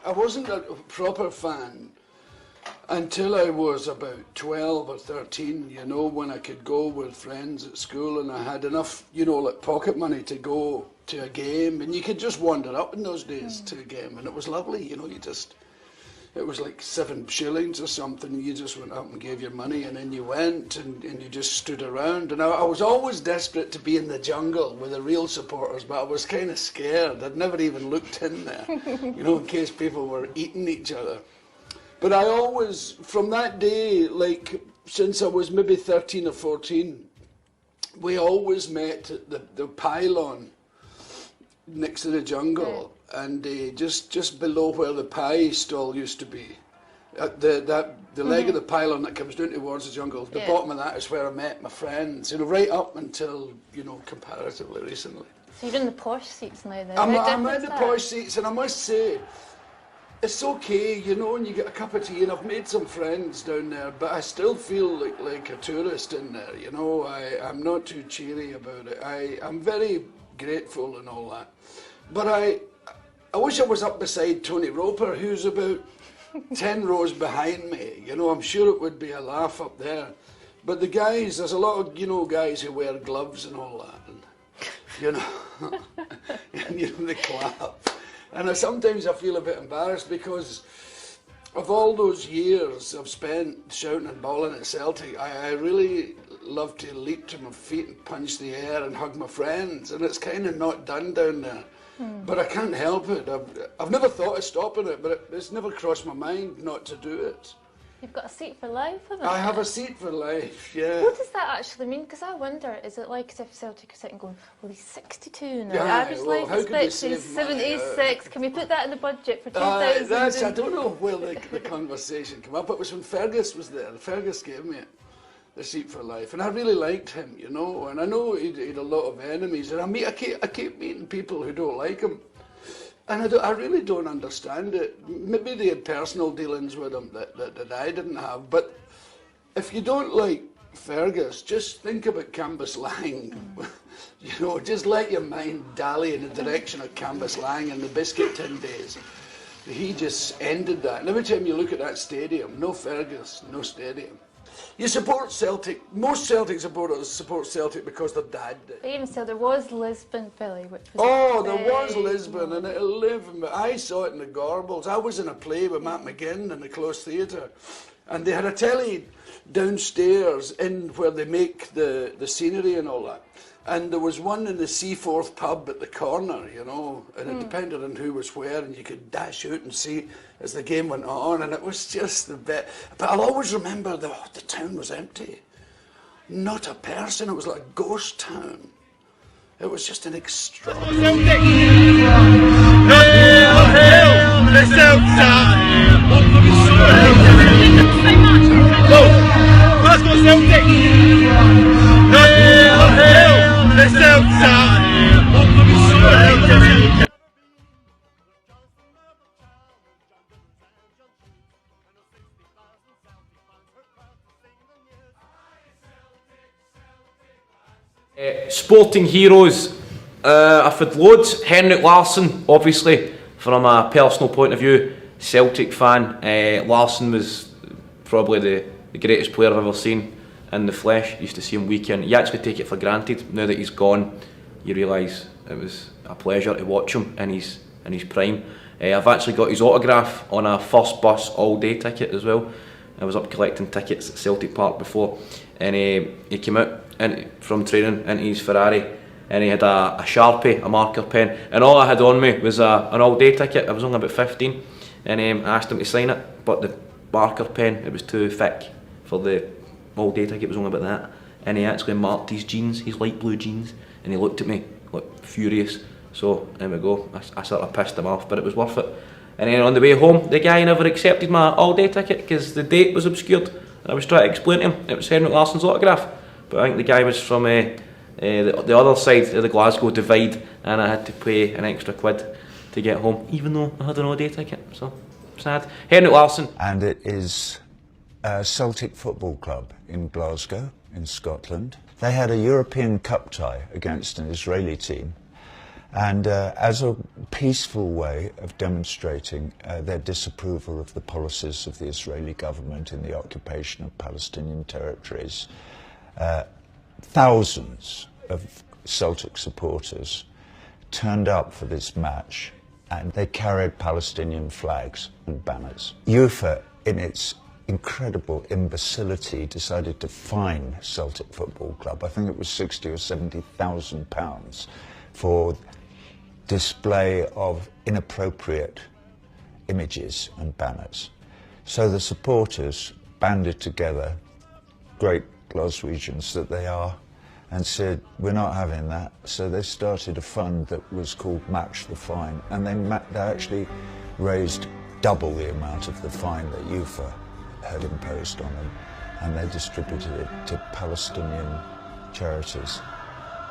I wasn't a proper fan until I was about 12 or 13, you know, when I could go with friends at school and I had enough, you know, like pocket money to go to a game, and you could just wander up in those days to a game, and it was lovely, you know, it was like 7 shillings or something, and you just went up and gave your money, and then you went and you just stood around. And I was always desperate to be in the jungle with the real supporters, but I was kind of scared. I'd never even looked in there, you know, in case people were eating each other. But I always, from that day, like since I was maybe 13 or 14, we always met at the pylon next to the jungle, and just below where the pie stall used to be. At the leg of the pylon that comes down towards the jungle, the bottom of that is where I met my friends, you know, right up until, you know, comparatively recently. So you're in the posh seats now then? I'm in the posh seats, and I must say, it's okay, you know, and you get a cup of tea, and I've made some friends down there, but I still feel like a tourist in there, you know. I'm not too cheery about it. I'm very grateful and all that. But I wish I was up beside Tony Roper, who's about 10 rows behind me. You know, I'm sure it would be a laugh up there. But the guys, there's a lot of, you know, guys who wear gloves and all that, and, you know, and, you know, they clap. And sometimes I feel a bit embarrassed because of all those years I've spent shouting and bawling at Celtic. I really love to leap to my feet and punch the air and hug my friends, and it's kind of not done down there. But I can't help it. I've never thought of stopping it, but it's never crossed my mind not to do it. You've got a seat for life, haven't you? I have a seat for life, yeah. What does that actually mean? Because I wonder, is it like as if Celtic are sitting going, well, he's 62 now, average life expectancy is 76, can we put that in the budget for 2000? I don't know where the conversation came up. It was when Fergus was there. Fergus gave me the seat for life, and I really liked him, you know, and I know he'd a lot of enemies, and I keep meeting people who don't like him. And I really don't understand it. Maybe they had personal dealings with him that I didn't have. But if you don't like Fergus, just think about Cambuslang. You know, just let your mind dally in the direction of Cambuslang and the biscuit tin days. He just ended that. And every time you look at that stadium, no Fergus, no stadium. You support Celtic. Most Celtic supporters support Celtic because their dad did. But even so, there was Lisbon, Billy, which was there was Lisbon, and it'll live. I saw it in the Gorbals. I was in a play with Matt McGinn in the Close Theatre, and they had a telly downstairs in where they make the scenery and all that. And there was one in the Seaforth pub at the corner, you know, and it depended on who was where, and you could dash out and see as the game went on, and it was just the best. But I'll always remember the town was empty. Not a person, it was like a ghost town. It was just an extraordinary... Glasgow Celtic! Sporting heroes, I've had loads. Henrik Larsson, obviously, from a personal point of view, Celtic fan. Larsson was probably the greatest player I've ever seen in the flesh. Used to see him week in. You actually take it for granted. Now that he's gone, you realise it was a pleasure to watch him in his prime. I've actually got his autograph on a first bus all-day ticket as well. I was up collecting tickets at Celtic Park before, and he came out from training into his Ferrari, and he had a Sharpie, a marker pen, and all I had on me was an all-day ticket. I was only about 15, and I asked him to sign it, but the marker pen, it was too thick for the all-day ticket. It was only about that, and he actually marked his jeans, his light blue jeans, and he looked at me like furious. So there we go, I sort of pissed him off, but it was worth it. And then on the way home, the guy never accepted my all-day ticket because the date was obscured, and I was trying to explain to him it was Henrik Larsson's autograph. But I think the guy was from the other side of the Glasgow divide, and I had to pay an extra £1 to get home, even though I had an all-day ticket. So, sad. Henrik Larsson. And it is a Celtic Football Club in Glasgow, in Scotland. They had a European Cup tie against an Israeli team, And as a peaceful way of demonstrating their disapproval of the policies of the Israeli government in the occupation of Palestinian territories, thousands of Celtic supporters turned up for this match, and they carried Palestinian flags and banners. UEFA, in its incredible imbecility, decided to fine Celtic Football Club. I think it was 60 or 70,000 pounds for display of inappropriate images and banners. So the supporters banded together, great Glaswegians that they are, and said, we're not having that. So they started a fund that was called Match the Fine, and they actually raised double the amount of the fine that UEFA had imposed on them, and they distributed it to Palestinian charities.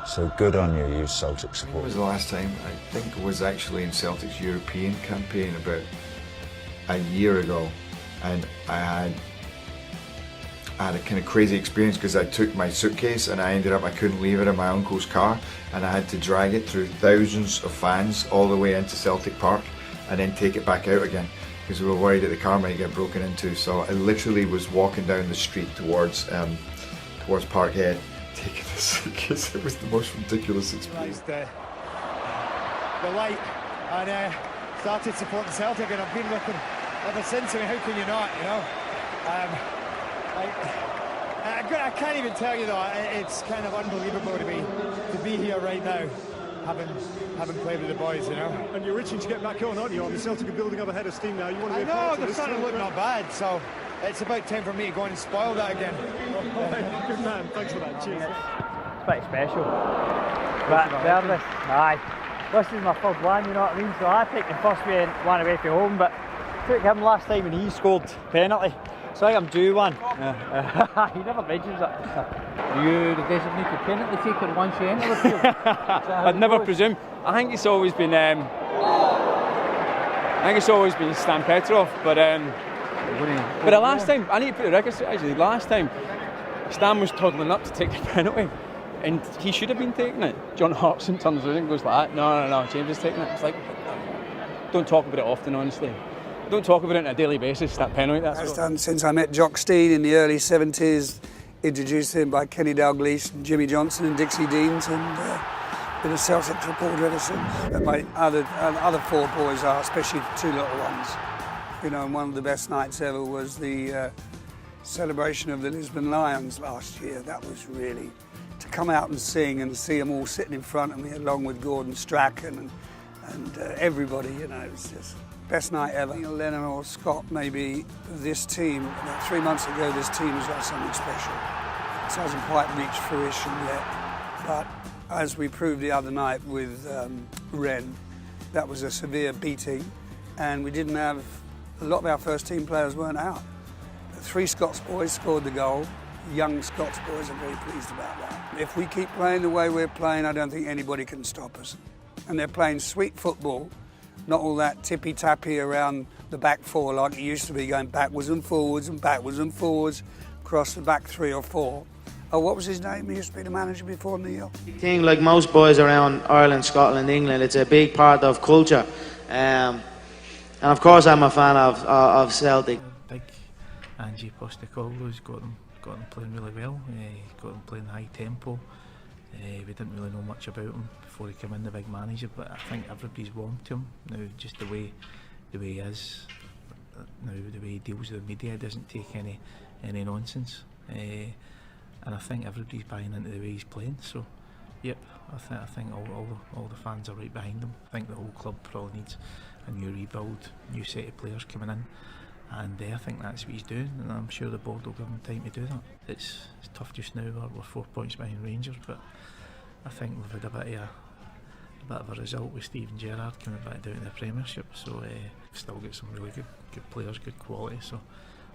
So good on you, you Celtic supporters. It was the last time, I think it was actually in Celtic's European campaign about a year ago, and I had a kind of crazy experience because I took my suitcase and I couldn't leave it in my uncle's car, and I had to drag it through thousands of fans all the way into Celtic Park and then take it back out again because we were worried that the car might get broken into. So I literally was walking down the street towards Parkhead taking the suitcase. It was the most ridiculous experience. The light and started supporting Celtic, and I've been with them ever since. I mean, how can you not, you know? I can't even tell you though, it's kind of unbelievable to be here right now, having played with the boys, you know. And you're itching to get back on, aren't you? I mean, Celtic are building up a head of steam now. You want to be a part of they're this? starting to look not bad, so it's about time for me to go and spoil that again. Good man, thanks for that. Cheers. It's pretty special. But nervous, aye. This is my third one, you know what I mean? So I take the first one away from home, but took him last time and he scored penalty. So I think I'm due one. He never mentions it. Are you the designated penalty taker once you enter the field? I'd never presume. I think it's always been Stan Petrov, but the last time, I need to put the record straight actually, last time Stan was toddling up to take the penalty and he should have been taking it. John Hartson turns around and goes like that, no, James is taking it. It's like, don't talk about it often, honestly. Don't talk about it on a daily basis, that penalty. I've done since I met Jock Stein in the early 70s, introduced him by Kenny Dalglish and Jimmy Johnson and Dixie Deans, and been a Celtic supporter ever since. And my other four boys are, especially the two little ones. You know, and one of the best nights ever was the celebration of the Lisbon Lions last year. That was really, to come out and sing and see them all sitting in front of me along with Gordon Strachan and everybody, you know, it was just best night ever. Neil Lennon or Scott, maybe this team, about 3 months ago, this team was like something special. It hasn't quite reached fruition yet, but as we proved the other night with Rennes, that was a severe beating, and we didn't have, a lot of our first team players weren't out. The 3 Scots boys scored the goal. Young Scots boys are very pleased about that. If we keep playing the way we're playing, I don't think anybody can stop us. And they're playing sweet football, not all that tippy-tappy around the back four like it used to be, going backwards and forwards across the back 3 or 4. Oh, what was his name? He used to be the manager before Neil. I think, like most boys around Ireland, Scotland, England, it's a big part of culture. And of course I'm a fan of Celtic. Big Ange Postecoglou's got them playing really well, got them playing high tempo. We didn't really know much about him before he came in, the big manager, but I think everybody's warmed to him now. Just the way he is now, the way he deals with the media, doesn't take any nonsense, and I think everybody's buying into the way he's playing. So, yep, I think all the fans are right behind him. I think the whole club probably needs a new rebuild, new set of players coming in. And I think that's what he's doing, and I'm sure the board will give him time to do that. It's tough just now, we're 4 points behind Rangers, but I think we've had a bit of a result with Steven Gerrard coming back down to the Premiership, so we've still got some really good players, good quality, so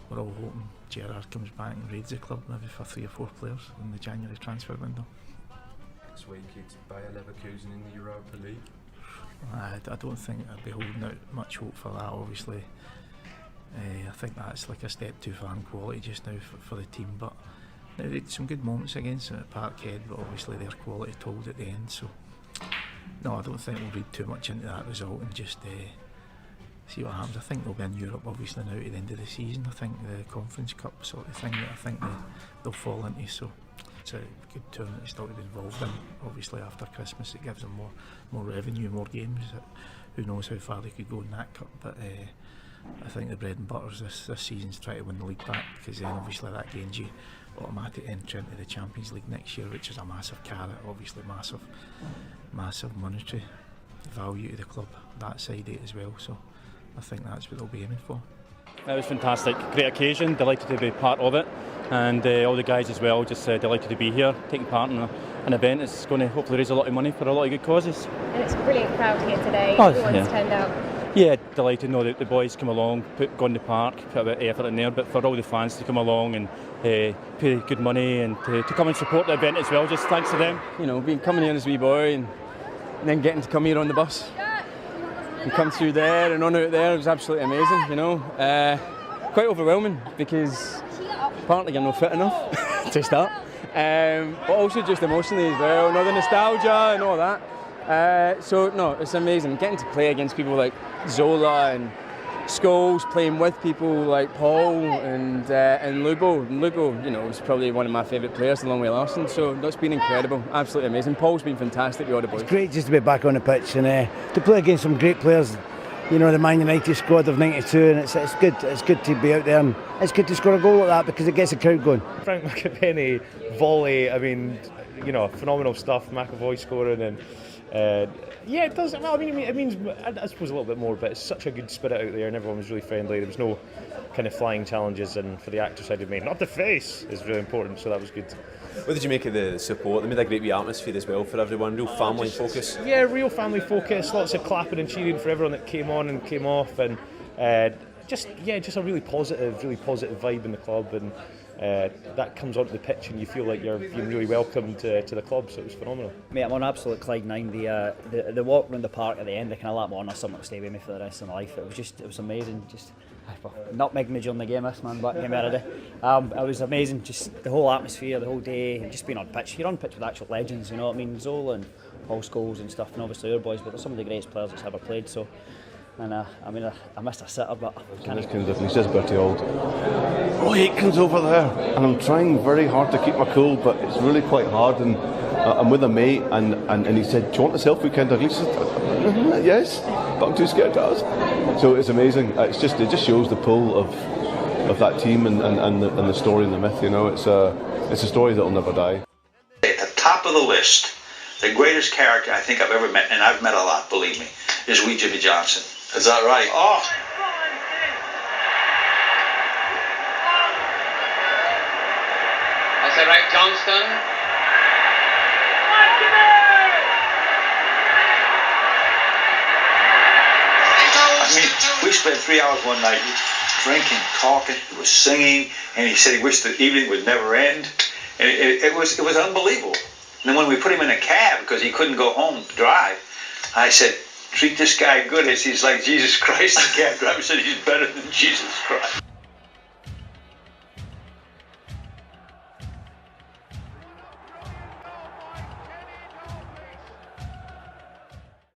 we're all hoping Gerrard comes back and raids the club maybe for 3 or 4 players in the January transfer window. This week it's Bayer Leverkusen in the Europa League. I don't think I'd be holding out much hope for that, obviously. I think that's like a step too far in quality just now for the team, but they had some good moments against them at Parkhead, but obviously their quality told at the end, so no, I don't think we'll read too much into that result and just see what happens. I think they'll be in Europe obviously now at the end of the season. I think the Conference Cup sort of thing that I think they'll fall into, so it's a good tournament still to be involved in. Obviously after Christmas it gives them more revenue, more games. Who knows how far they could go in that cup, but I think the bread and butter this season's try to win the league back, because then obviously that gains you automatic entry into the Champions League next year, which is a massive carrot, obviously massive monetary value to the club, that side of it as well, so I think that's what they'll be aiming for. It was fantastic, great occasion, delighted to be part of it, and all the guys as well, just delighted to be here, taking part in an event that's going to hopefully raise a lot of money for a lot of good causes. And it's a brilliant crowd here today, everyone's turned out. Yeah, delighted to know that the boys come along, gone to the park, put a bit of effort in there, but for all the fans to come along and pay good money and to come and support the event as well, just thanks to them. You know, being coming here as a wee boy and then getting to come here on the bus and come through there and on out there, it was absolutely amazing, you know. Quite overwhelming because partly you're not fit enough to start, but also just emotionally as well, and all the nostalgia and all that. So no, it's amazing getting to play against people like Zola and Scholes, playing with people like Paul and Lubo. And Lubo, you know, was probably one of my favourite players along with Larson. So that's been incredible, absolutely amazing. Paul's been fantastic with all the boys. It's great just to be back on the pitch and to play against some great players. You know, the Man United squad of '92, and it's good. It's good to be out there, and it's good to score a goal like that because it gets the crowd going. Frank McApenny volley. I mean, you know, phenomenal stuff. McAvoy scoring and. Yeah, it does. Well, I mean, it means I suppose a little bit more, but it's such a good spirit out there, and everyone was really friendly. There was no kind of flying challenges, and for the actor side of me, not the face is really important. So that was good. What did you make of the support? They made a great wee atmosphere as well for everyone. Real family focus. Yeah, real family focus. Lots of clapping and cheering for everyone that came on and came off, and just a really positive vibe in the club, and that comes onto the pitch and you feel like you're being really welcomed to the club, so it was phenomenal. Mate, I'm on absolute cloud nine. The walk around the park at the end, I kind of let on or something to stay with me for the rest of my life. It was amazing. Just nutmegged me during the game, this man, but came out of it. It was amazing, just the whole atmosphere, the whole day, and just being on pitch. You're on pitch with actual legends, you know what I mean? Zola and Paul Scholes and stuff, and obviously our boys, but they're some of the greatest players that's ever played, so. And I missed a sitter, but He's just pretty old. Roy Aitken's over there, and I'm trying very hard to keep my cool, but it's really quite hard. And I'm with a mate, and he said, "Do you want a selfie, Ken Douglas?" I said, "Yes, but I'm too scared to ask." So it's amazing. It just shows the pull of that team and the story and the myth. You know, it's a story that'll never die. At the top of the list, the greatest character I think I've ever met, and I've met a lot, believe me, is wee Jimmy Johnson. Is that right? Oh. That's all right, Johnston. I mean, we spent 3 hours one night drinking, talking, he was singing, and he said he wished the evening would never end. And it was unbelievable. And then when we put him in a cab because he couldn't go home to drive, I said, "Treat this guy good." He's like Jesus Christ. The cab driver said he's better than Jesus Christ.